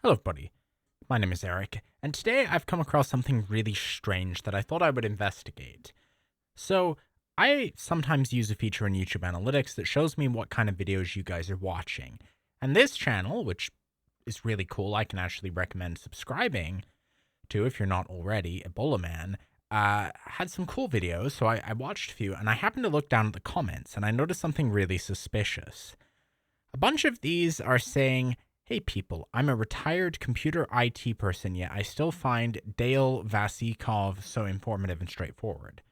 Hello everybody, my name is Eric, and today I've come across something really strange that I thought I would investigate. So, I sometimes use a feature in YouTube Analytics that shows me what kind of videos you guys are watching. And this channel, which is really cool, I can actually recommend subscribing to if you're not already, Ebola Man, had some cool videos, so I watched a few, and I happened to look down at the comments, and I noticed something really suspicious. A bunch of these are saying, "Hey people, I'm a retired computer IT person, yet I still find Dale Vasikov so informative and straightforward."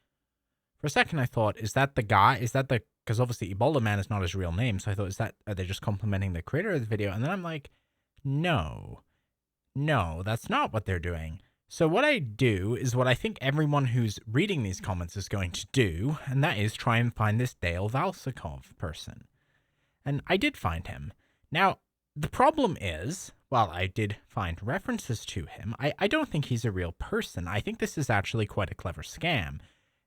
For a second I thought, is that the guy? Because obviously Ebola Man is not his real name, so I thought, are they just complimenting the creator of the video? And then I'm like, no, that's not what they're doing. So what I do is what I think everyone who's reading these comments is going to do, and that is try and find this Dale Vasikov person. And I did find him. Now, the problem is, while I did find references to him, I don't think he's a real person. I think this is actually quite a clever scam.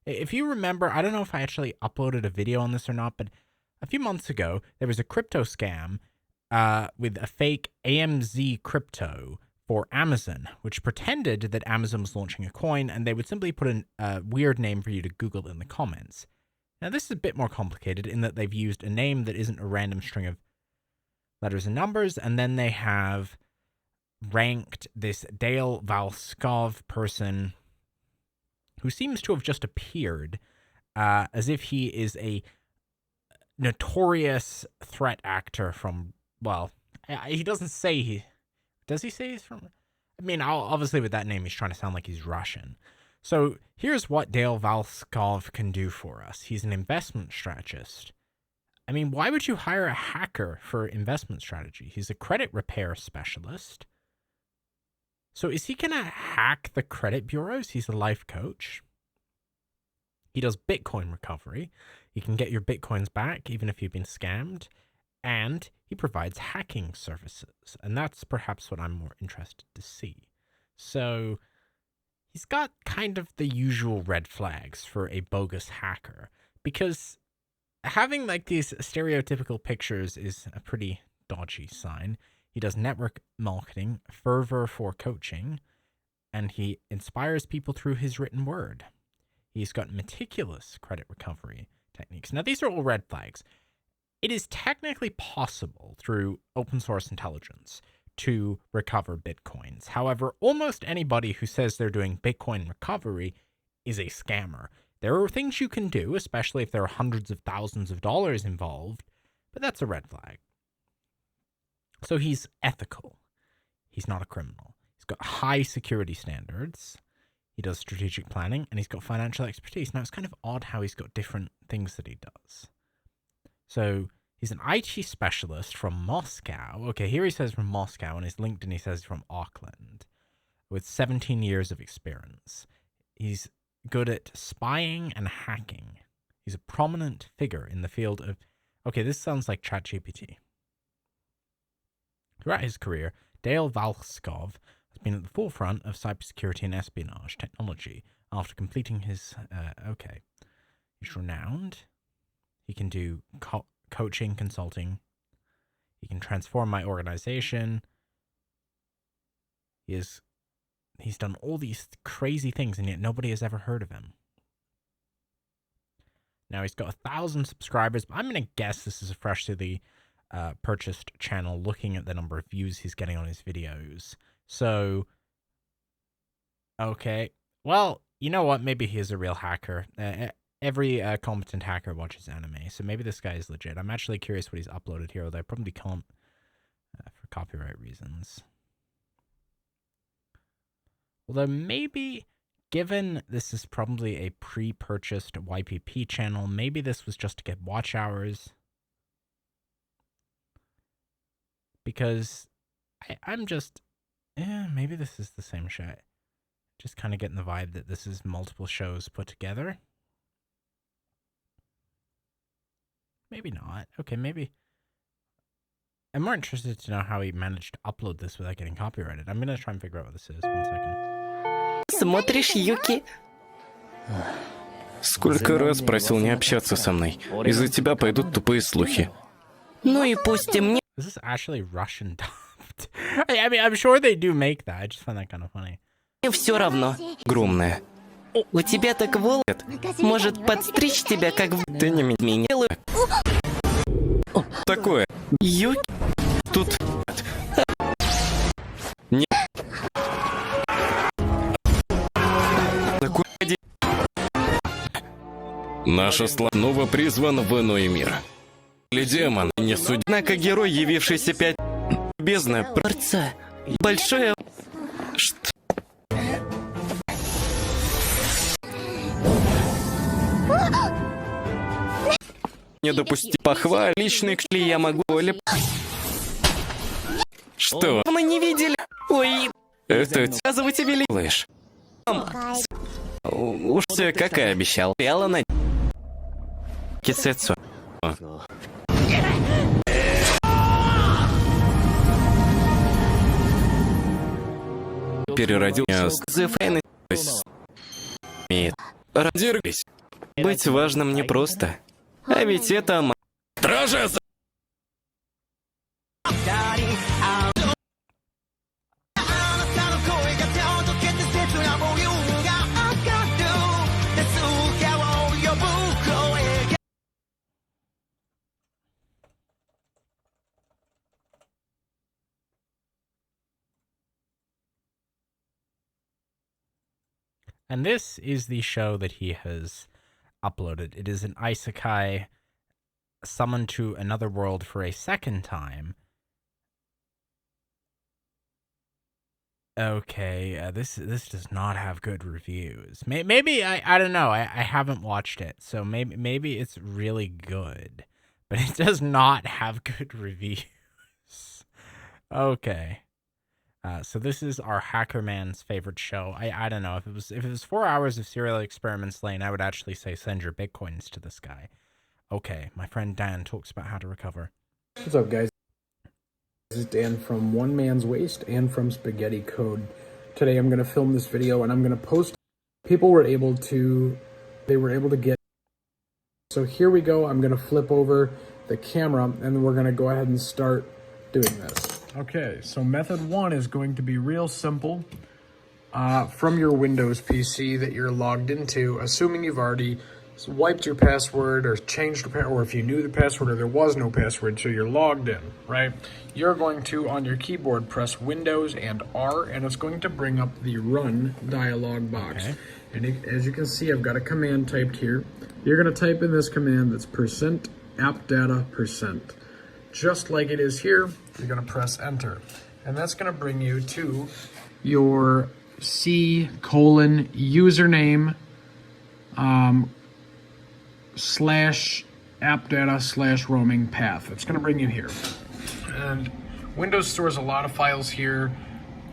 If you remember, I don't know if I actually uploaded a video on this or not, but a few months ago, there was a crypto scam with a fake AMZ crypto for Amazon, which pretended that Amazon was launching a coin, and they would simply put a weird name for you to Google in the comments. Now, this is a bit more complicated in that they've used a name that isn't a random string of letters and numbers, and then they have ranked this Dale Vasikov person who seems to have just appeared as if he is a notorious threat actor from, well, he doesn't say does he say he's from? I mean, obviously with that name, he's trying to sound like he's Russian. So here's what Dale Vasikov can do for us. He's an investment strategist. I mean, why would you hire a hacker for investment strategy? He's a credit repair specialist. So is he going to hack the credit bureaus? He's a life coach. He does Bitcoin recovery. He can get your Bitcoins back even if you've been scammed. And he provides hacking services. And that's perhaps what I'm more interested to see. So he's got kind of the usual red flags for a bogus hacker, because having like these stereotypical pictures is a pretty dodgy sign. He does network marketing, fervor for coaching, and he inspires people through his written word. He's got meticulous credit recovery techniques. Now, these are all red flags. It is technically possible through open source intelligence to recover Bitcoins. However, almost anybody who says they're doing Bitcoin recovery is a scammer. There are things you can do, especially if there are hundreds of thousands of dollars involved, but that's a red flag. So he's ethical. He's not a criminal. He's got high security standards. He does strategic planning, and he's got financial expertise. Now, it's kind of odd how he's got different things that he does. So he's an IT specialist from Moscow. Okay, here he says from Moscow, and his LinkedIn he says from Auckland, with 17 years of experience. He's good at spying and hacking. He's a prominent figure in the field of... Okay, this sounds like ChatGPT. Throughout his career, Dale Vasikov has been at the forefront of cybersecurity and espionage technology. After completing his... okay. He's renowned. He can do coaching, consulting. He can transform my organization. He's done all these crazy things, and yet nobody has ever heard of him. Now, he's got 1,000 subscribers, but I'm going to guess this is a freshly purchased channel looking at the number of views he's getting on his videos. So, okay. Well, you know what? Maybe he is a real hacker. Every competent hacker watches anime, so maybe this guy is legit. I'm actually curious what he's uploaded here, although I probably can't for copyright reasons. Although maybe, given this is probably a pre-purchased YPP channel, maybe this was just to get watch hours. Because I'm just, maybe this is the same show. Just kind of getting the vibe that this is multiple shows put together. Maybe not. Okay, maybe. I'm more interested to know how he managed to upload this without getting copyrighted. I'm going to try and figure out what this is. 1 second. Смотришь, Юки? Сколько раз просил не общаться со мной. Из-за тебя пойдут тупые слухи. Ну и пусть и мне... This is actually Russian dubbed. I mean, I'm sure they do make that. I just find that kind of funny. Мне все равно. Огромное. У тебя так волос. Может подстричь тебя, как в... Ты не меня. Такое. Юки. Тут... Не... Такой... Наша слава призван в иной мир. Или демон, не судья. Однако герой, явившийся 5 бездна Творца. Большое... Что? Не допусти похваль. Личный кшли я могу... Что? Мы не видели... Ой... Это сказывать тебе лишь. Уж все, как и обещал. Пяла на... Кисецу. Переродился с фейны. Радировались. Быть важным непросто. А ведь это... Стража! And this is the show that he has uploaded. It is an isekai summoned to another world for a second time. Okay, this does not have good reviews. Maybe I don't know. I haven't watched it, so maybe it's really good, but it does not have good reviews. Okay. So this is our hacker man's favorite show. I don't know if it was 4 hours of serial experiments lane, I would actually say send your bitcoins to this guy. Okay, my friend Dan talks about how to recover. What's up, guys? This is Dan from One Man's Waste and from Spaghetti Code. Today I'm going to film this video and I'm going to post. People were able to get. So here we go. I'm going to flip over the camera and we're going to go ahead and start doing this. Okay, so method one is going to be real simple. From your Windows PC that you're logged into, assuming you've already wiped your password or changed the password, or if you knew the password or there was no password, so you're logged in, right? You're going to, on your keyboard, press Windows and R, and it's going to bring up the Run dialog box. Okay. And as you can see, I've got a command typed here. You're going to type in this command that's %appdata%. Just like it is here, you're going to press enter. And that's going to bring you to your C:username /appdata/roaming path. It's going to bring you here. And Windows stores a lot of files here,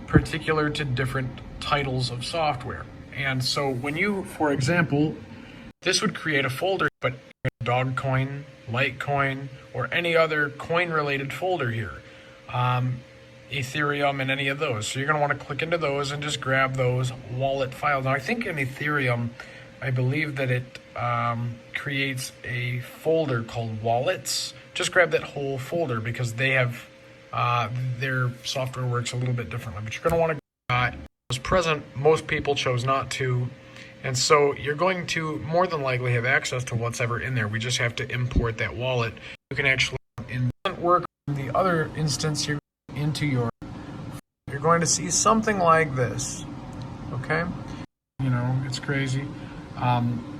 particular to different titles of software. And so when you, for example, this would create a folder, but Dogcoin, Litecoin, or any other coin-related folder here. Ethereum and any of those. So you're going to want to click into those and just grab those wallet files. Now I think in Ethereum, I believe that it creates a folder called wallets. Just grab that whole folder because they have, their software works a little bit differently. But you're going to want to, as present, most people chose not to. And so you're going to more than likely have access to what's ever in there. We just have to import that wallet. You can actually, in work, in the other instance, you're going to see something like this. Okay? You know, it's crazy.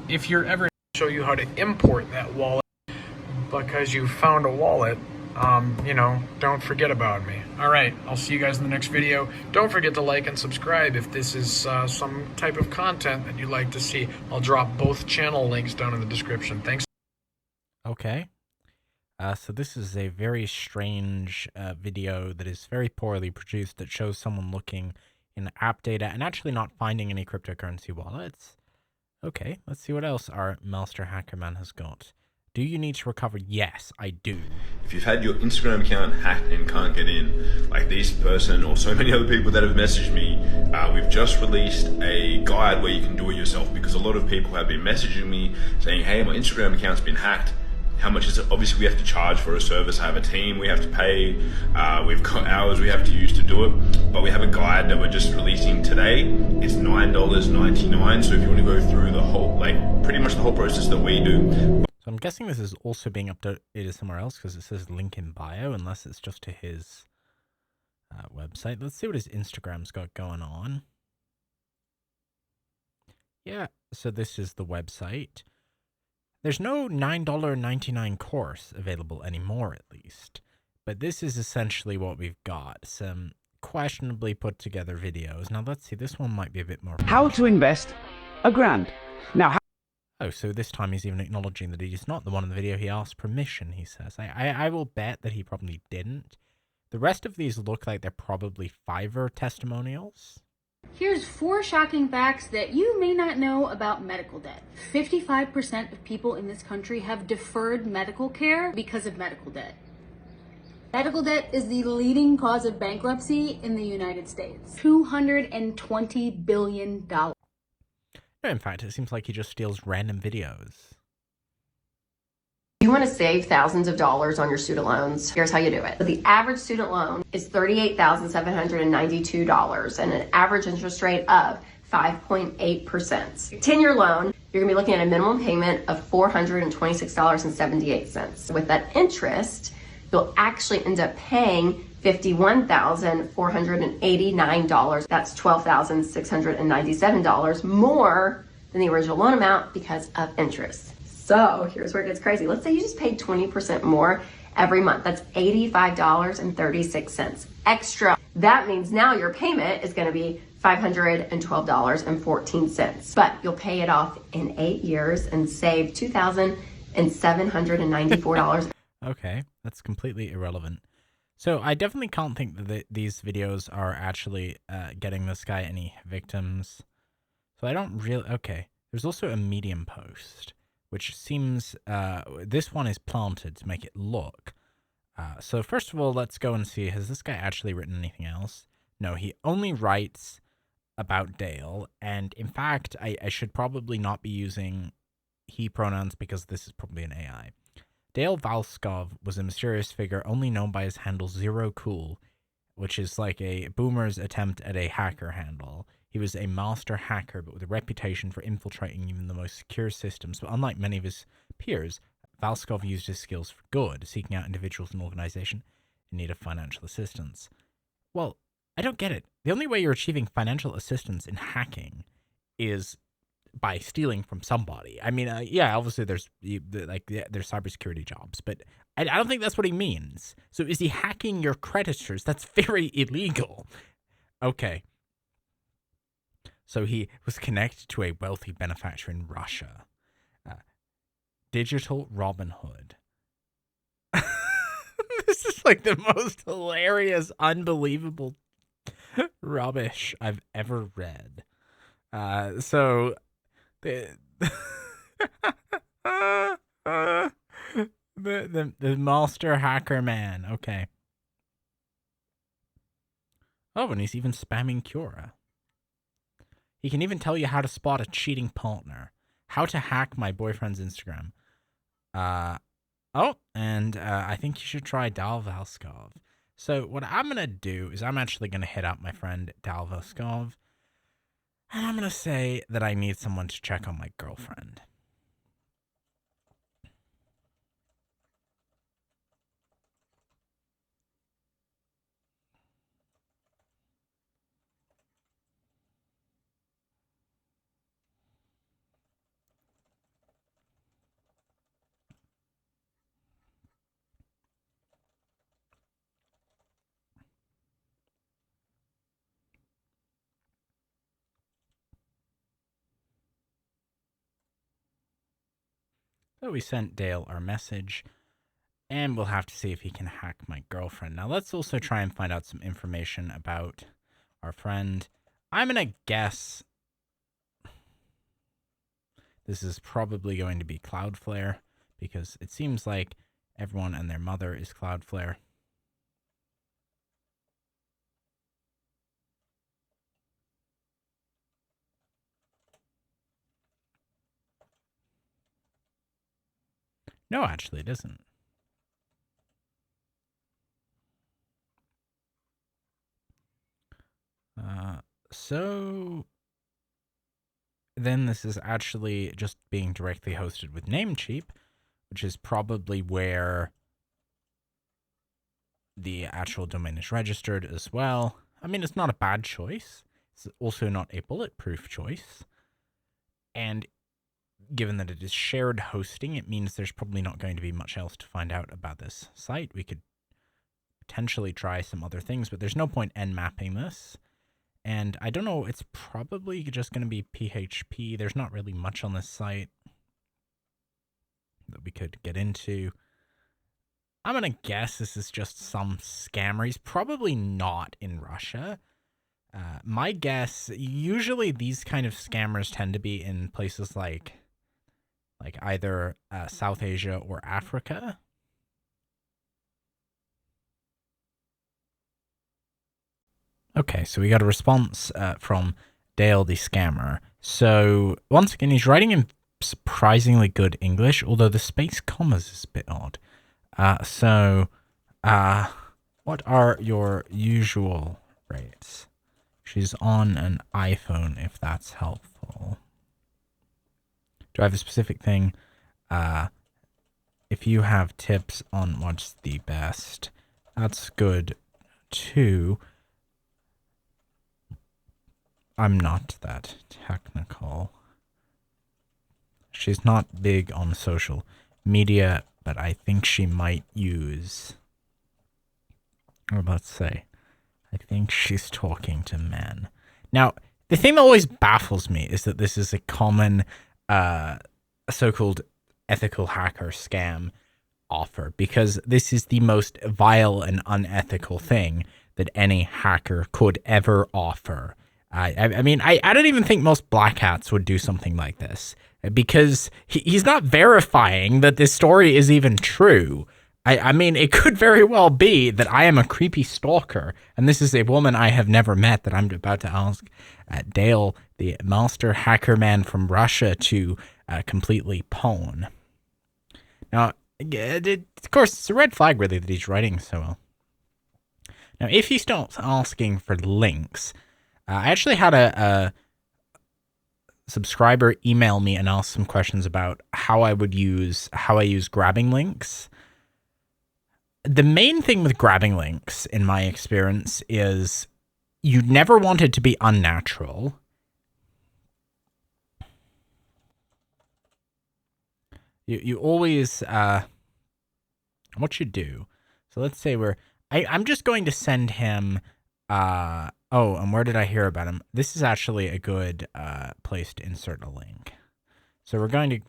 If you're ever show you how to import that wallet because you found a wallet, you know, don't forget about me. All right, I'll see you guys in the next video. Don't forget to like and subscribe if this is some type of content that you'd like to see. I'll drop both channel links down in the description. Thanks. Okay. So this is a very strange video that is very poorly produced that shows someone looking in app data and actually not finding any cryptocurrency wallets. Okay, let's see what else our Master Hackerman has got. Do you need to recover? Yes, I do. If you've had your Instagram account hacked and can't get in, like this person or so many other people that have messaged me, we've just released a guide where you can do it yourself, because a lot of people have been messaging me saying, hey, my Instagram account's been hacked. how much is it? Obviously, we have to charge for a service. I have a team we have to pay. We've got hours we have to use to do it. But we have a guide that we're just releasing today. It's $9.99. So if you want to go through the whole, like pretty much the whole process that we do. So I'm guessing this is also being updated somewhere else because it says link in bio, unless it's just to his website. Let's see what his Instagram's got going on. Yeah, so this is the website. There's no $9.99 course available anymore, at least. But this is essentially what we've got. Some questionably put together videos. Now, let's see. This one might be a bit more... How to invest $1,000. Now, oh, so this time he's even acknowledging that he's not the one in the video. He asked permission, he says. I will bet that he probably didn't. The rest of these look like they're probably Fiverr testimonials. Here's 4 shocking facts that you may not know about medical debt. 55% of people in this country have deferred medical care because of medical debt. Medical debt is the leading cause of bankruptcy in the United States. $220 billion. No, in fact, it seems like he just steals random videos. You want to save thousands of dollars on your student loans. Here's how you do it. The average student loan is $38,792 and an average interest rate of 5.8%. 10-year loan, you're going to be looking at a minimum payment of $426.78. With that interest, you'll actually end up paying $51,489. That's $12,697 more than the original loan amount because of interest. So here's where it gets crazy. Let's say you just paid 20% more every month. That's $85.36 extra. That means now your payment is going to be $512.14, but you'll pay it off in 8 years and save $2,794. Okay, that's completely irrelevant. So I definitely can't think that these videos are actually getting this guy any victims. So I don't really... Okay, there's also a Medium post, which seems, this one is planted to make it look. So first of all, let's go and see, has this guy actually written anything else? No, he only writes about Dale, and in fact, I should probably not be using he pronouns because this is probably an AI. Dale Valskov was a mysterious figure only known by his handle Zero Cool, which is like a boomer's attempt at a hacker handle. He was a master hacker, but with a reputation for infiltrating even the most secure systems. But unlike many of his peers, Valskov used his skills for good, seeking out individuals and organizations in need of financial assistance. Well, I don't get it. The only way you're achieving financial assistance in hacking is by stealing from somebody. I mean, yeah, obviously there's cybersecurity jobs, but I don't think that's what he means. So is he hacking your creditors? That's very illegal. Okay. So he was connected to a wealthy benefactor in Russia. Digital Robin Hood. This is like the most hilarious, unbelievable rubbish I've ever read. So the master hacker man. Okay. Oh, and he's even spamming Cura. He can even tell you how to spot a cheating partner. How to hack my boyfriend's Instagram. Oh, and I think you should try Dal Valskov. So what I'm going to do is I'm actually going to hit up my friend Dal Valskov. And I'm going to say that I need someone to check on my girlfriend. So we sent Dale our message, and we'll have to see if he can hack my girlfriend. Now, let's also try and find out some information about our friend. I'm going to guess this is probably going to be Cloudflare, because it seems like everyone and their mother is Cloudflare. No, actually, it isn't. So then this is actually just being directly hosted with Namecheap, which is probably where the actual domain is registered as well. I mean, it's not a bad choice. It's also not a bulletproof choice. And given that it is shared hosting, it means there's probably not going to be much else to find out about this site. We could potentially try some other things, but there's no point nmapping this. And I don't know, it's probably just going to be PHP. There's not really much on this site that we could get into. I'm going to guess this is just some scammer. He's probably not in Russia. My guess, usually these kind of scammers tend to be in places like either South Asia or Africa. Okay, so we got a response from Dale the scammer. So once again, he's writing in surprisingly good English, although the space commas is a bit odd. What are your usual rates? She's on an iPhone, if that's helpful. Do I have a specific thing? If you have tips on what's the best, that's good too. I'm not that technical. She's not big on social media, but I think she might use, or let's say, I think she's talking to men. Now, the thing that always baffles me is that this is a common so-called ethical hacker scam offer, because this is the most vile and unethical thing that any hacker could ever offer. I mean, I don't even think most black hats would do something like this, because he's not verifying that this story is even true. I mean, it could very well be that I am a creepy stalker, and this is a woman I have never met that I'm about to ask Dale, the master hacker man from Russia, to completely pwn. Now, of course, it's a red flag, really, that he's writing so well. Now, if he starts asking for links, I actually had a subscriber email me and ask some questions about how I use grabbing links. The main thing with grabbing links, in my experience, is you never want it to be unnatural. You always what you do. So let's say I'm just going to send him oh, and where did I hear about him? This is actually a good place to insert a link. So we're going to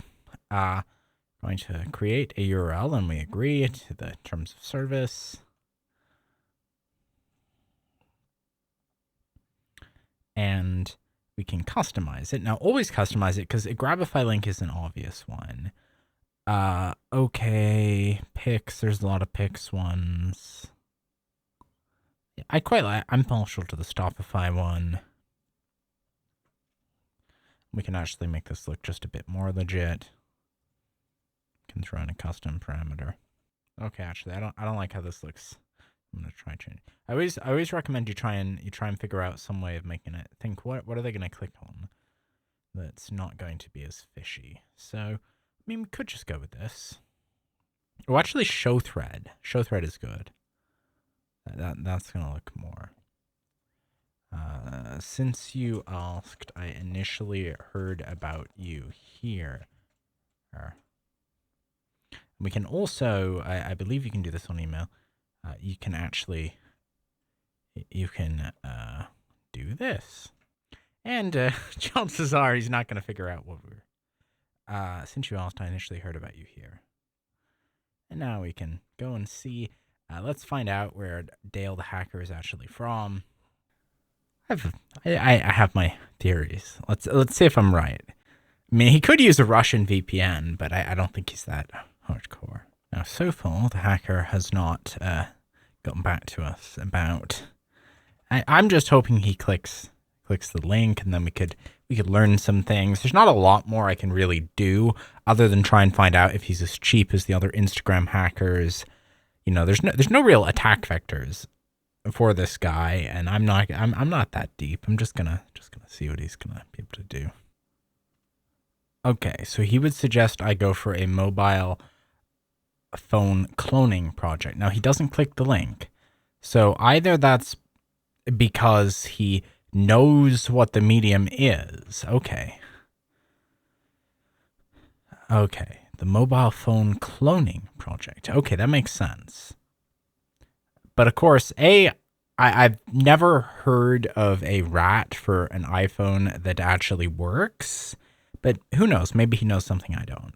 create a URL, and we agree to the terms of service. And we can customize it. Now, always customize it, because a Grabify link is an obvious one. Okay, pics. There's a lot of pics ones. I quite like. I'm partial to the Stopify one. We can actually make this look just a bit more legit. Can throw in a custom parameter. Okay, actually, I don't like how this looks. I'm gonna try change. I always recommend you try and figure out some way of making it think what are they gonna click on that's not going to be as fishy. So I mean, we could just go with this. Oh, actually, show thread. Show thread is good. That's gonna look more. Since you asked, I initially heard about you here. We can also, I believe you can do this on email. You can actually, do this. And chances are he's not going to figure out what we're... since you asked, I initially heard about you here. And now we can go and see. Let's find out where Dale the hacker is actually from. I have my theories. Let's see if I'm right. I mean, he could use a Russian VPN, but I don't think he's that hardcore. Now, so far, the hacker has not gotten back to us about... I'm just hoping he clicks clicks the link, and then we could learn some things. There's not a lot more I can really do other than try and find out if he's as cheap as the other Instagram hackers. There's no real attack vectors for this guy, and I'm not that deep. I'm just gonna see what he's gonna be able to do. Okay, so he would suggest I go for a mobile phone cloning project. Now, he doesn't click the link. So either that's because he knows what the medium is. Okay. The mobile phone cloning project. Okay, that makes sense. But of course, I've never heard of a rat for an iPhone that actually works. But who knows? Maybe he knows something I don't.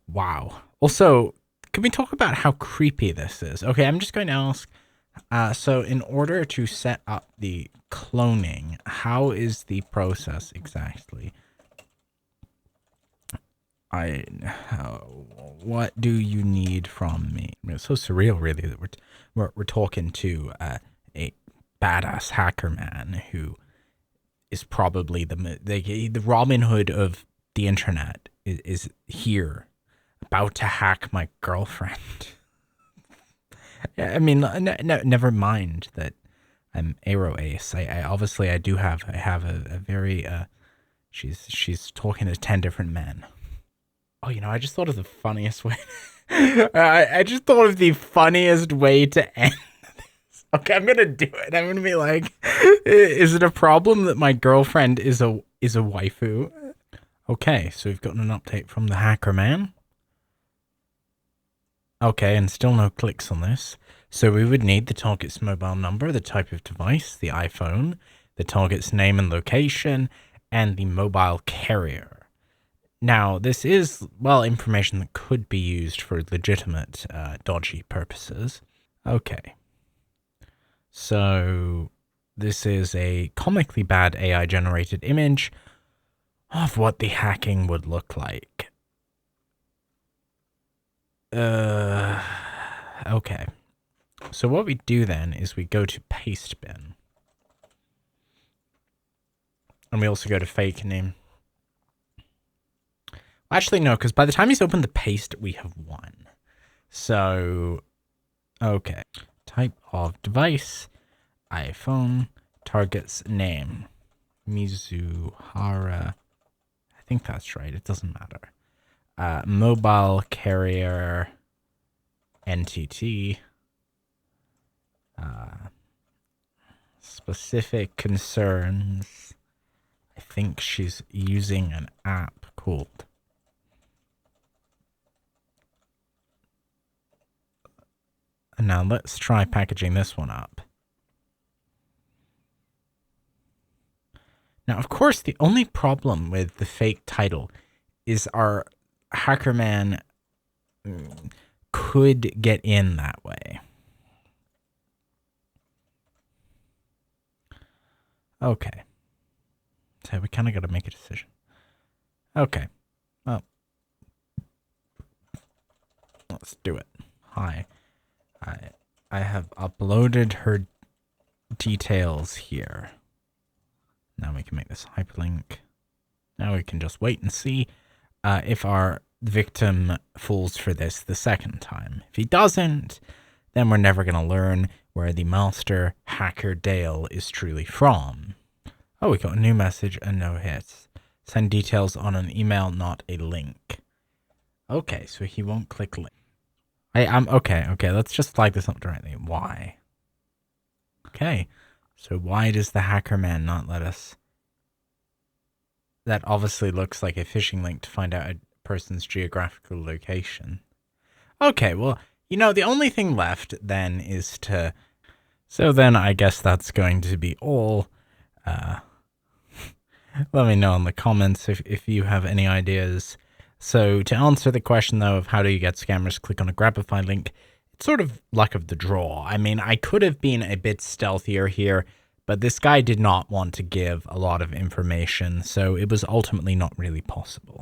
Wow. Also, can we talk about how creepy this is? Okay, I'm just going to ask. So in order to set up the cloning, how is the process exactly? What do you need from me? I mean, it's so surreal, really, that we're talking to a badass hacker man who is probably the Robin Hood of the internet is here, about to hack my girlfriend. I mean, never mind that I'm Aero Ace. I obviously I have a very she's talking to 10 different men. Oh, I just thought of the funniest way. I just thought of the funniest way to end this. Okay, I'm gonna do it. I'm gonna be like, is it a problem that my girlfriend is a waifu? Okay, so we've gotten an update from the hacker man. Okay, and still no clicks on this. So we would need the target's mobile number, the type of device, the iPhone, the target's name and location, and the mobile carrier. Now, this is, well, information that could be used for legitimate dodgy purposes. Okay. So this is a comically bad AI-generated image of what the hacking would look like. Okay. So what we do then is we go to paste bin. And we also go to fake name. Actually, no, because by the time he's opened the paste, we have won. So, okay. Type of device, iPhone, target's name, Mizuhara. I think that's right. It doesn't matter. Mobile carrier, NTT. Specific concerns. I think she's using an app called. And now let's try packaging this one up. Now, of course, the only problem with the fake title is our hacker man could get in that way. Okay. So we kind of got to make a decision. Okay. Well, let's do it. Hi. I have uploaded her details here. Now we can make this hyperlink. Now we can just wait and see if our victim falls for this the second time. If he doesn't, then we're never going to learn where the master hacker Dale is truly from. Oh, we got a new message and no hits. Send details on an email, not a link. Okay, so he won't click link. I'm okay, let's just flag this up directly. Why? Okay, so why does the hacker man not let us? That obviously looks like a phishing link to find out a person's geographical location. Okay, well, the only thing left then is to... So then I guess that's going to be all. Let me know in the comments if you have any ideas. So to answer the question, though, of how do you get scammers click on a Grabify link, it's sort of luck of the draw. I mean, I could have been a bit stealthier here, but this guy did not want to give a lot of information, so it was ultimately not really possible.